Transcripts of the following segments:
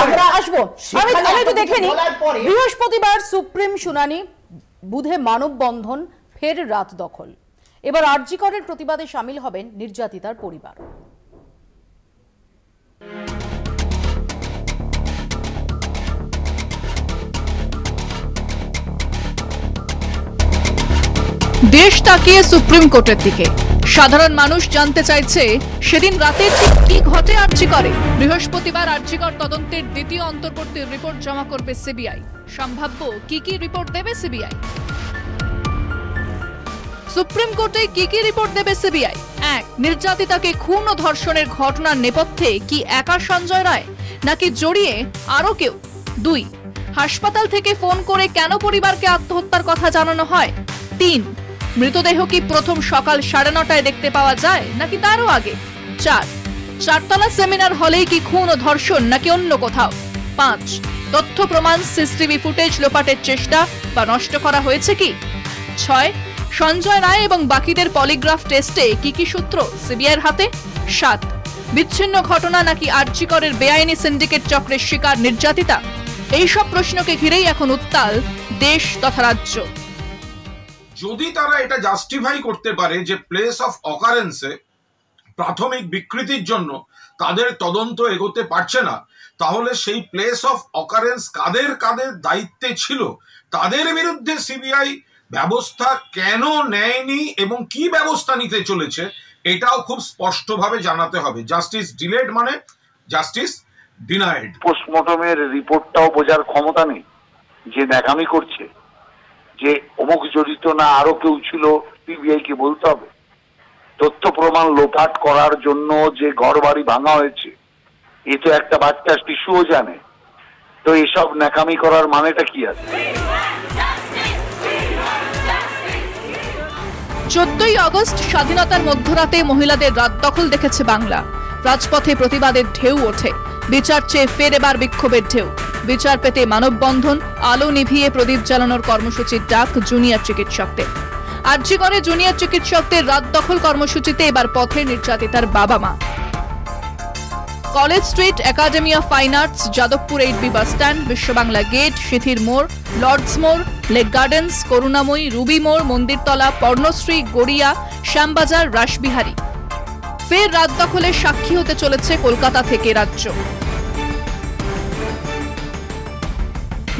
আমরা আসবো। আমি তো দেখেনি বৃহস্পতিবার সুপ্রিম শুনানি, বুধে মানববন্ধন, ফের রাত দখল। এবার আরজি করের প্রতিবাদে সামিল হবেন নির্যাতিতার পরিবার। দেশ তাকিয়ে সুপ্রিম কোর্টের দিকে। সাধারণ মানুষ জানতে চাইছে সেদিন রাতে ঠিক কি ঘটে আরজি করে। বৃহস্পতিবার আরজি কর তদন্তের দ্বিতীয় অন্তর্বর্তী রিপোর্ট জমা করবে সিবিআই। সম্ভাব্য কি রিপোর্ট দেবে সিবিআই? সুপ্রিম কোর্টে কি রিপোর্ট দেবে সিবিআই? 1. নির্যাতিতাকে খুন ও ধর্ষণের ঘটনার নেপথ্যে কি একা সঞ্জয় রায়, নাকি জড়িয়ে আরো কেউ? 2. হাসপাতাল থেকে ফোন করে কেন পরিবারকে আত্মহত্যার কথা জানানো হয়? 3. মৃতদেহ কি প্রথম সকাল 9:30টায় দেখতে পাওয়া যায়, নাকি তারও আগে? 4. চারতলা সেমিনার হলেই কি খুন ও ধর্ষণ, নাকি অন্য কোথাও? 5. তথ্য প্রমাণ সিসিটিভি ফুটেজ লোপাটের চেষ্টা বা নষ্ট করা হয়েছে কি? 6. সঞ্জয় রায় এবং বাকিদের পলিগ্রাফ টেস্টে কি সূত্র সিবিআইয়ের হাতে? 7. বিচ্ছিন্ন ঘটনা নাকি আরজি করের বেআইনি সিন্ডিকেট চক্রের শিকার নির্যাতিতা? এইসব প্রশ্নকে ঘিরেই এখন উত্তাল দেশ তথা রাজ্য। যদি তারা এটা জাস্টিফাই করতে পারে যে প্লেস অফ অকারেন্সে প্রাথমিক বিকৃতির জন্য তাদের তদন্ত এগোতে পারছে না, তাহলে সেই প্লেস অফ অকারেন্স কাদের কাদের দায়িত্বে ছিল, তাদের বিরুদ্ধে সিবিআই ব্যবস্থা কেন নেয়নি এবং কি ব্যবস্থা নিতে চলেছে, এটাও খুব স্পষ্টভাবে জানাতে হবে। জাস্টিস ডিলেড মানে জাস্টিস ডিনাইড। পোস্টমর্টমের রিপোর্টটাও বোঝার ক্ষমতা নেই যে ন্যাকামি করছে, যে অমুক জড়িত না আরো কেউ ছিল, সিবিআই কে বলতে হবে। তথ্য প্রমাণ লোপাট করার জন্য যে ঘর বাড়ি ভাঙা হয়েছে এ তো একটা বাচ্চা শিশুও জানে। তো এসব ন্যাকামি করার মানেটা কি আছে? 14ই আগস্ট স্বাধীনতার মধ্যরাতে মহিলাদের রাত দখল দেখেছে বাংলা। রাজপথে প্রতিবাদের ঢেউ ওঠে, বিচার চেয়ে ফের এবার বিক্ষোভের ঢেউ। বিচার পেতে মানববন্ধন, আলো নিভিয়ে প্রদীপ জ্বালানোর কর্মসূচির ডাক জুনিয়র চিকিৎসকদের। আরজি করে জুনিয়র চিকিৎসকদের রাত দখল কর্মসূচিতে এবার পথে নির্যাতিতার বাবা মা। College Street, Academy of Fine Arts, Jadavpur 8B bus stand, Biswa Bangla gate, সিথির মোড়, লর্ডস মোড়, লেক গার্ডেন্স, করুণাময়ী, রুবি মোড়, মন্দিরতলা, পর্ণশ্রী, গড়িয়া, শ্যামবাজার, রাসবিহারী। ফের রাত দখলের সাক্ষী হতে চলেছে কলকাতা থেকে রাজ্য।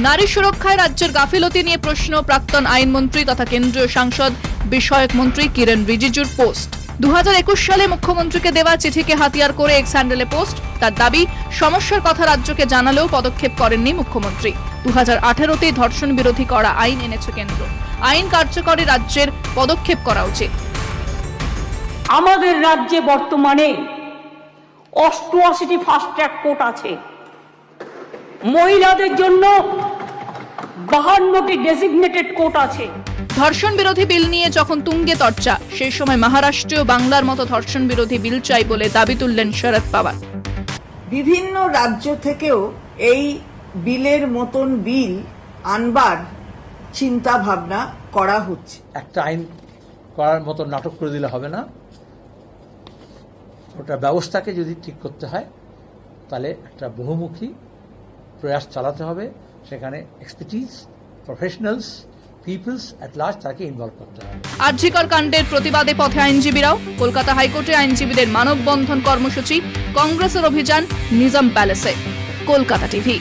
নারী সুরক্ষায় রাজ্যের গাফিলতি নিয়ে প্রশ্ন প্রাক্তন আইনমন্ত্রী তথা কেন্দ্রীয় সাংসদ বিষয়ক মন্ত্রী কিরণ রিজিজুর পোস্ট। 2021 সালে মুখ্যমন্ত্রীকে দেওয়া চিঠিকে হাতিয়ার করে এক্স হ্যান্ডেলে পোস্ট। তার দাবি, সমস্যার কথা রাজ্যকে জানালেও পদক্ষেপ করেননি মুখ্যমন্ত্রী। 2018তেই ধর্ষণ বিরোধী করা আইন এনেছে কেন্দ্র। আইন কার্যকরী রাজ্যের পদক্ষেপ করা উচিত। আমাদের রাজ্যে বর্তমানে 88টি ফাস্ট ট্র্যাক কোর্ট আছে। মহিলাদের জন্য 52টি ডেজিগনেটেড কোর্ট আছে। ধর্ষণ বিরোধী বিল নিয়ে যখন তুঙ্গে চর্চা, সেই সময় মহারাষ্ট্র ও বাংলার মতো ধর্ষণ বিরোধী বিল চাই বলে দাবি তুললেন শরদ পাওয়ার। বিভিন্ন রাজ্য থেকেও এই বিলের মতন বিল আনবার চিন্তা ভাবনা করা হচ্ছে। একটা আইন করার মতো নাটক করে দিলে হবে না, ওটা ব্যবস্থাকে যদি ঠিক করতে হয় তাহলে একটা বহুমুখী প্রয়াস চালাতে হবে। সেখানে expertise, professionals, peoples at large তাকে ইনভলভ করতে হবে। আরজি কর কাণ্ডের প্রতিবাদে পথে আইনজীবীরাও। কলকাতা হাইকোর্টে আইনজীবীদের মানববন্ধন কর্মসূচি, কংগ্রেসের অভিযান নিজাম প্যালেসে। কলকাতা টিভি।